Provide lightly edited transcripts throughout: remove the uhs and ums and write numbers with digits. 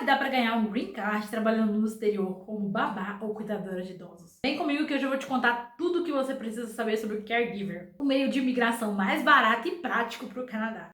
que dá pra ganhar um green card trabalhando no exterior como babá ou cuidadora de idosos? Vem comigo que hoje eu vou te contar tudo o que você precisa saber sobre o caregiver, o meio de imigração mais barato e prático para o Canadá.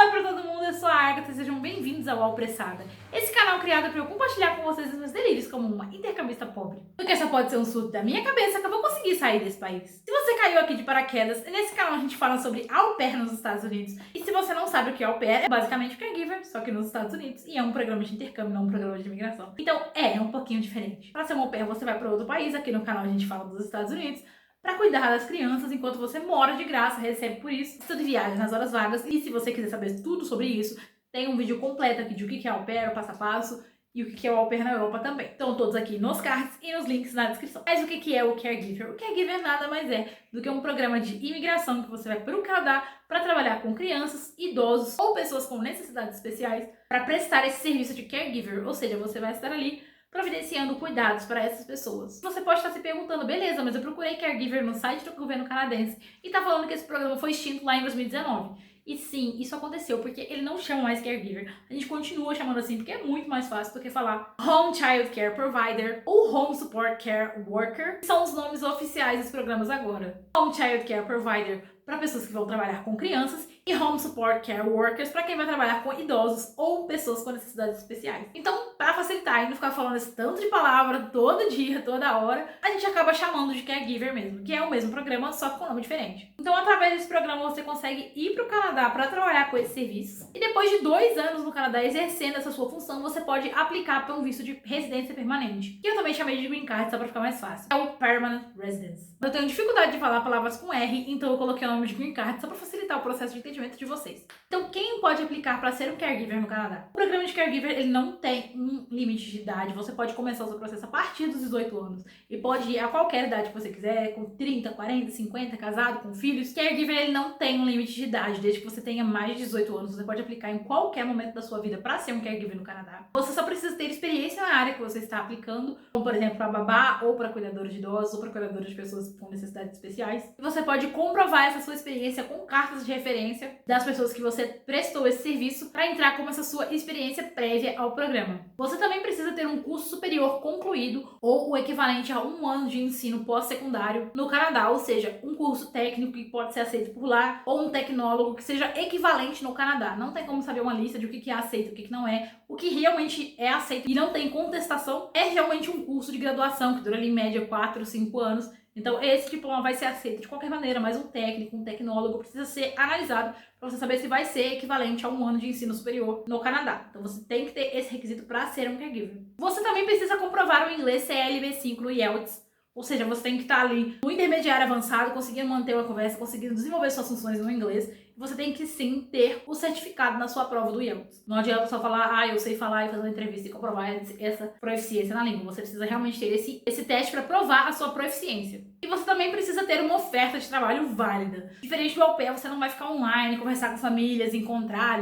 Oi pra todo mundo, eu sou a Agatha e sejam bem-vindos ao Alpressada. Esse canal criado para eu compartilhar com vocês os meus delírios como uma intercambista pobre. Porque essa pode ser um surto da minha cabeça que eu vou conseguir sair desse país. Se você caiu aqui de paraquedas, nesse canal a gente fala sobre au pair nos Estados Unidos. E se você não sabe o que é au pair, é basicamente o caregiver, só que nos Estados Unidos. E é um programa de intercâmbio, não um programa de imigração. Então é um pouquinho diferente. Para ser um au pair, você vai para outro país, aqui no canal a gente fala dos Estados Unidos, para cuidar das crianças enquanto você mora de graça, recebe por isso, estuda e viaja nas horas vagas. E se você quiser saber tudo sobre isso, tem um vídeo completo aqui de o que é au pair, o passo a passo, e o que é o au pair na Europa também. Estão todos aqui nos cards e nos links na descrição. Mas o que é o caregiver? O caregiver nada mais é do que um programa de imigração que você vai para o Canadá para trabalhar com crianças, idosos ou pessoas com necessidades especiais para prestar esse serviço de caregiver, ou seja, você vai estar ali providenciando cuidados para essas pessoas. Você pode estar se perguntando, beleza, mas eu procurei caregiver no site do governo canadense e tá falando que esse programa foi extinto lá em 2019. E sim, isso aconteceu, porque ele não chama mais caregiver. A gente continua chamando assim, porque é muito mais fácil do que falar Home Child Care Provider ou Home Support Care Worker, que são os nomes oficiais dos programas agora. Home Child Care Provider para pessoas que vão trabalhar com crianças e Home Support Care Workers para quem vai trabalhar com idosos ou pessoas com necessidades especiais. Então, para facilitar e não ficar falando esse tanto de palavra todo dia, toda hora, a gente acaba chamando de caregiver mesmo, que é o mesmo programa, só com nome diferente. Então, através desse programa, você consegue ir para o Canadá para trabalhar com esse serviço. E depois de 2 anos no Canadá exercendo essa sua função, você pode aplicar para um visto de residência permanente, que eu também chamei de green card, só para ficar mais fácil. É o Permanent Residence. Eu tenho dificuldade de falar palavras com R, então eu coloquei o nome de green card só para facilitar o processo de entendimento de vocês. Então, quem pode aplicar para ser um caregiver no Canadá? O programa de caregiver, ele não tem um limite de idade. Você pode começar o seu processo a partir dos 18 anos e pode ir a qualquer idade que você quiser, com 30, 40, 50, casado, com filhos. Caregiver, ele não tem um limite de idade. Desde que você tenha mais de 18 anos, você pode aplicar em qualquer momento da sua vida para ser um caregiver no Canadá. Você só precisa ter experiência na área que você está aplicando, como por exemplo para babá, ou para cuidadores de idosos, ou para cuidadores de pessoas com necessidades especiais. E você pode comprovar essa sua experiência com cartas de referência das pessoas que você prestou esse serviço para entrar como essa sua experiência prévia ao programa. Você também precisa ter um curso superior concluído ou o equivalente a 1 ano de ensino pós-secundário no Canadá, ou seja, um curso técnico que pode ser aceito por lá ou um tecnólogo que seja equivalente no Canadá. Não tem como saber uma lista de o que é aceito e o que não é. O que realmente é aceito e não tem contestação é realmente um curso de graduação que dura ali em média 4, 5 anos. Então, esse diploma vai ser aceito de qualquer maneira, mas um técnico, um tecnólogo precisa ser analisado para você saber se vai ser equivalente a 1 ano de ensino superior no Canadá. Então, você tem que ter esse requisito para ser um caregiver. Você também precisa comprovar o inglês CLB5 no IELTS, ou seja, você tem que estar ali no intermediário avançado, conseguindo manter uma conversa, conseguindo desenvolver suas funções no inglês. Você tem que sim ter o certificado na sua prova do IELTS. Não adianta só falar, eu sei falar e fazer uma entrevista e comprovar essa proficiência na língua. Você precisa realmente ter esse teste para provar a sua proficiência. E você também precisa ter uma oferta de trabalho válida. Diferente do au pair, você não vai ficar online, conversar com famílias, encontrar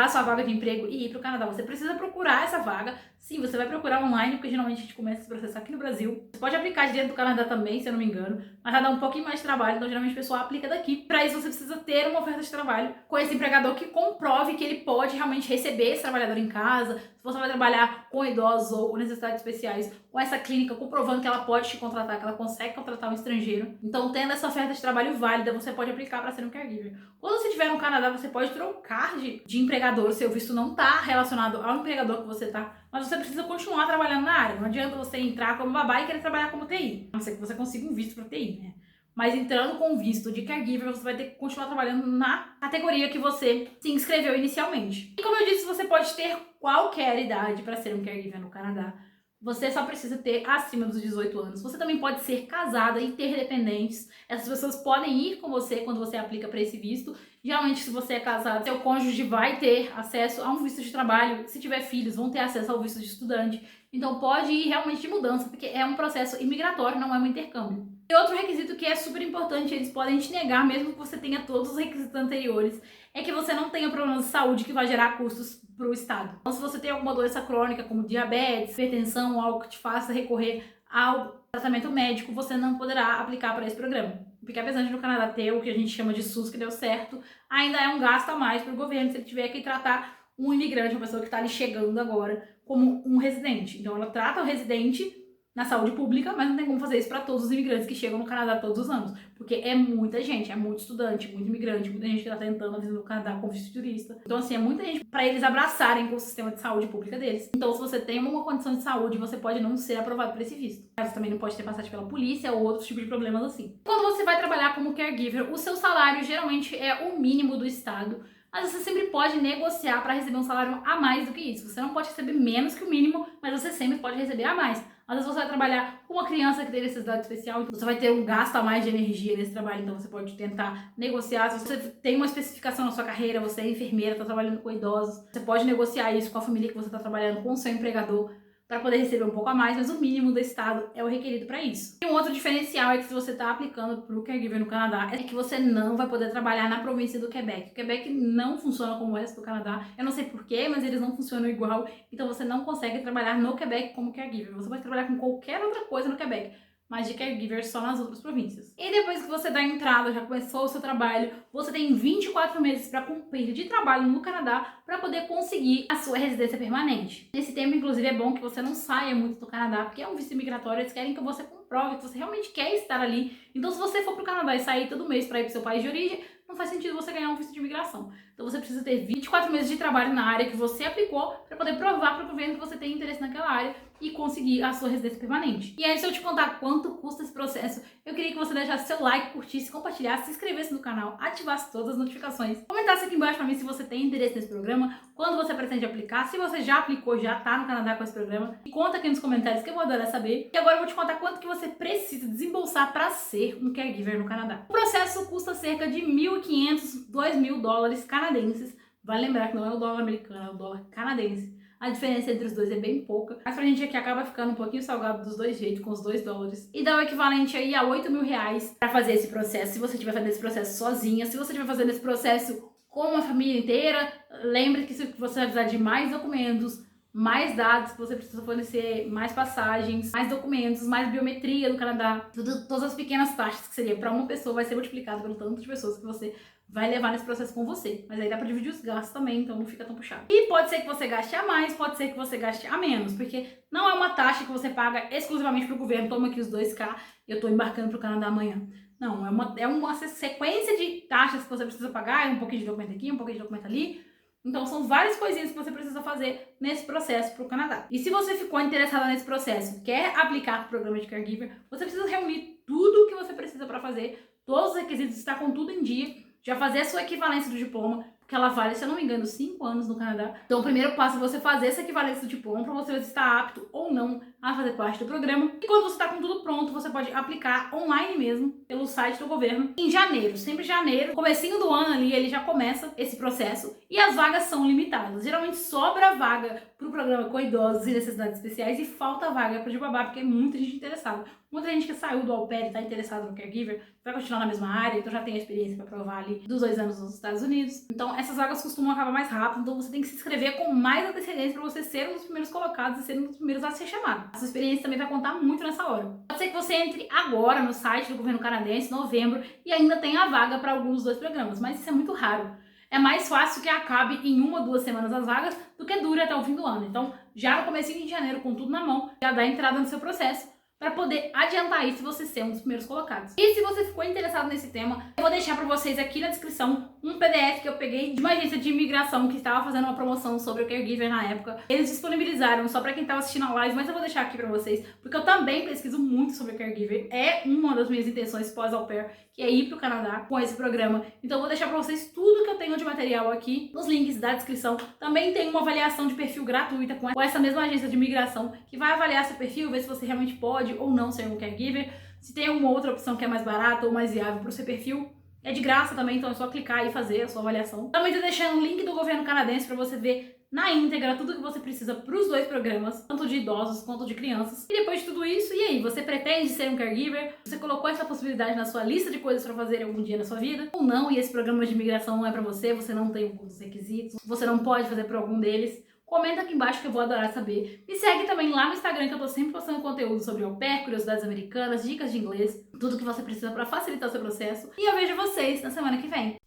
a sua vaga de emprego e ir para o Canadá. Você precisa procurar essa vaga. Sim, você vai procurar online, porque geralmente a gente começa esse processo aqui no Brasil. Você pode aplicar de dentro do Canadá também, se eu não me engano, mas vai dar um pouquinho mais de trabalho, então geralmente a pessoa aplica daqui. Para isso você precisa ter uma oferta de trabalho com esse empregador que comprove que ele pode realmente receber esse trabalhador em casa. Se você vai trabalhar com idosos ou com necessidades especiais, com essa clínica comprovando que ela pode te contratar, que ela consegue contratar um estrangeiro. Então, tendo essa oferta de trabalho válida, você pode aplicar para ser um caregiver. Quando você estiver no Canadá, você pode trocar de empregador. Seu visto não está relacionado ao empregador que você está, mas você precisa continuar trabalhando na área. Não adianta você entrar como babá e querer trabalhar como TI. A não ser que você consiga um visto para TI, né? Mas entrando com visto de caregiver, você vai ter que continuar trabalhando na categoria que você se inscreveu inicialmente. E como eu disse, você pode ter qualquer idade para ser um caregiver no Canadá. Você só precisa ter acima dos 18 anos. Você também pode ser casada e ter dependentes. Essas pessoas podem ir com você quando você aplica para esse visto. Geralmente, se você é casado, seu cônjuge vai ter acesso a um visto de trabalho. Se tiver filhos, vão ter acesso ao visto de estudante. Então, pode ir realmente de mudança, porque é um processo imigratório, não é um intercâmbio. E outro requisito que é super importante, eles podem te negar, mesmo que você tenha todos os requisitos anteriores, é que você não tenha problemas de saúde que vai gerar custos para o Estado. Então, se você tem alguma doença crônica, como diabetes, hipertensão, algo que te faça recorrer ao tratamento médico, você não poderá aplicar para esse programa. Porque apesar de no Canadá ter o que a gente chama de SUS, que deu certo, ainda é um gasto a mais para o governo se ele tiver que tratar um imigrante, uma pessoa que está ali chegando agora, como um residente. Então ela trata o residente na saúde pública, mas não tem como fazer isso para todos os imigrantes que chegam no Canadá todos os anos, porque é muita gente, é muito estudante, muito imigrante, muita gente que está tentando a vida no Canadá como visto turista. Então, assim, é muita gente para eles abraçarem com o sistema de saúde pública deles. Então, se você tem uma condição de saúde, você pode não ser aprovado para esse visto. Você também não pode ter passagem pela polícia ou outros tipos de problemas assim. Quando você vai trabalhar como caregiver, o seu salário geralmente é o mínimo do estado. Mas você sempre pode negociar para receber um salário a mais do que isso. Você não pode receber menos que o mínimo, mas você sempre pode receber a mais. Às vezes você vai trabalhar com uma criança que tem necessidade especial, então você vai ter um gasto a mais de energia nesse trabalho, então você pode tentar negociar. Se você tem uma especificação na sua carreira, você é enfermeira, está trabalhando com idosos, você pode negociar isso com a família que você está trabalhando, com o seu empregador, para poder receber um pouco a mais, mas o mínimo do estado é o requerido para isso. E um outro diferencial é que se você está aplicando para o caregiver no Canadá, é que você não vai poder trabalhar na província do Quebec. O Quebec não funciona como o resto do Canadá, eu não sei porquê, mas eles não funcionam igual, então você não consegue trabalhar no Quebec como caregiver. Você pode trabalhar com qualquer outra coisa no Quebec, mas de caregiver só nas outras províncias. E depois que você dá a entrada, já começou o seu trabalho, você tem 24 meses para cumprir de trabalho no Canadá para poder conseguir a sua residência permanente. Nesse tempo, inclusive, é bom que você não saia muito do Canadá, porque é um visto migratório, eles querem que você comprove que você realmente quer estar ali. Então, se você for para o Canadá e sair todo mês para ir para o seu país de origem, não faz sentido você ganhar um visto de imigração. Então você precisa ter 24 meses de trabalho na área que você aplicou para poder provar para o governo que você tem interesse naquela área e conseguir a sua residência permanente. E aí, se eu te contar quanto custa esse processo, eu queria que você deixasse seu like, curtisse, compartilhasse, se inscrevesse no canal, ativasse todas as notificações, comentasse aqui embaixo para mim se você tem interesse nesse programa, quando você pretende aplicar, se você já aplicou, já tá no Canadá com esse programa, e conta aqui nos comentários que eu vou adorar saber. E agora eu vou te contar quanto que você precisa desembolsar para ser um caregiver no Canadá. O processo custa cerca de 1.500, 2.000 dólares canadenses. Vale lembrar que não é o dólar americano, é o dólar canadense. A diferença entre os dois é bem pouca, mas pra gente aqui acaba ficando um pouquinho salgado dos dois jeitos, com os 2 dólares. E dá o equivalente aí a 8.000 reais pra fazer esse processo, se você estiver fazendo esse processo sozinha. Se você estiver fazendo esse processo com uma família inteira, lembre que você vai precisar de mais documentos, mais dados que você precisa fornecer, mais passagens, mais documentos, mais biometria do Canadá. Todas as pequenas taxas que seria para uma pessoa vai ser multiplicado pelo tanto de pessoas que você vai levar nesse processo com você. Mas aí dá pra dividir os gastos também, então não fica tão puxado. E pode ser que você gaste a mais, pode ser que você gaste a menos, porque não é uma taxa que você paga exclusivamente pro governo. Toma aqui os 2K, eu tô embarcando pro Canadá amanhã. Não, é uma sequência de taxas que você precisa pagar, um pouquinho de documento aqui, um pouquinho de documento ali. Então são várias coisinhas que você precisa fazer nesse processo para o Canadá. E se você ficou interessada nesse processo, quer aplicar o programa de caregiver, você precisa reunir tudo o que você precisa para fazer, todos os requisitos, estar com tudo em dia, já fazer a sua equivalência do diploma, porque ela vale, se eu não me engano, 5 anos no Canadá. Então o primeiro passo é você fazer essa equivalência do diploma para você ver se está apto ou não a fazer parte do programa. E quando você está com tudo pronto, você pode aplicar online mesmo, pelo site do governo, em janeiro. Sempre janeiro, comecinho do ano ali, ele já começa esse processo. E as vagas são limitadas. Geralmente sobra vaga para o programa com idosos e necessidades especiais e falta vaga para o de babá, porque é muita gente interessada. Muita gente que saiu do au pair e está interessada no caregiver, vai continuar na mesma área, então já tem a experiência para provar ali dos 2 anos nos Estados Unidos. Então essas vagas costumam acabar mais rápido, então você tem que se inscrever com mais antecedência para você ser um dos primeiros colocados e ser um dos primeiros a ser chamado. A sua experiência também vai contar muito nessa hora. Pode ser que você entre agora no site do governo canadense, em novembro, e ainda tenha vaga para alguns dos 2 programas, mas isso é muito raro. É mais fácil que acabe em 1 ou 2 semanas as vagas do que dure até o fim do ano. Então, já no comecinho de janeiro, com tudo na mão, já dá entrada no seu processo para poder adiantar isso e você ser um dos primeiros colocados. E se você ficou interessado nesse tema, eu vou deixar para vocês aqui na descrição um PDF que eu peguei de uma agência de imigração que estava fazendo uma promoção sobre o caregiver na época. Eles disponibilizaram só para quem estava assistindo a live, mas eu vou deixar aqui para vocês, porque eu também pesquiso muito sobre o caregiver. É uma das minhas intenções pós-au pair, que é ir para o Canadá com esse programa. Então eu vou deixar para vocês tudo que eu tenho de material aqui nos links da descrição. Também tem uma avaliação de perfil gratuita com essa mesma agência de imigração, que vai avaliar seu perfil, ver se você realmente pode ou não ser um caregiver, se tem alguma outra opção que é mais barata ou mais viável para o seu perfil. É de graça também, então é só clicar e fazer a sua avaliação. Também tô deixando o link do governo canadense para você ver na íntegra tudo que você precisa para os 2 programas, tanto de idosos quanto de crianças. E depois de tudo isso, e aí? Você pretende ser um caregiver? Você colocou essa possibilidade na sua lista de coisas para fazer algum dia na sua vida? Ou não? E esse programa de imigração não é para você? Você não tem alguns dos requisitos? Você não pode fazer por algum deles? Comenta aqui embaixo que eu vou adorar saber. Me segue também lá no Instagram, que eu tô sempre postando conteúdo sobre au pair, curiosidades americanas, dicas de inglês, tudo que você precisa para facilitar o seu processo. E eu vejo vocês na semana que vem.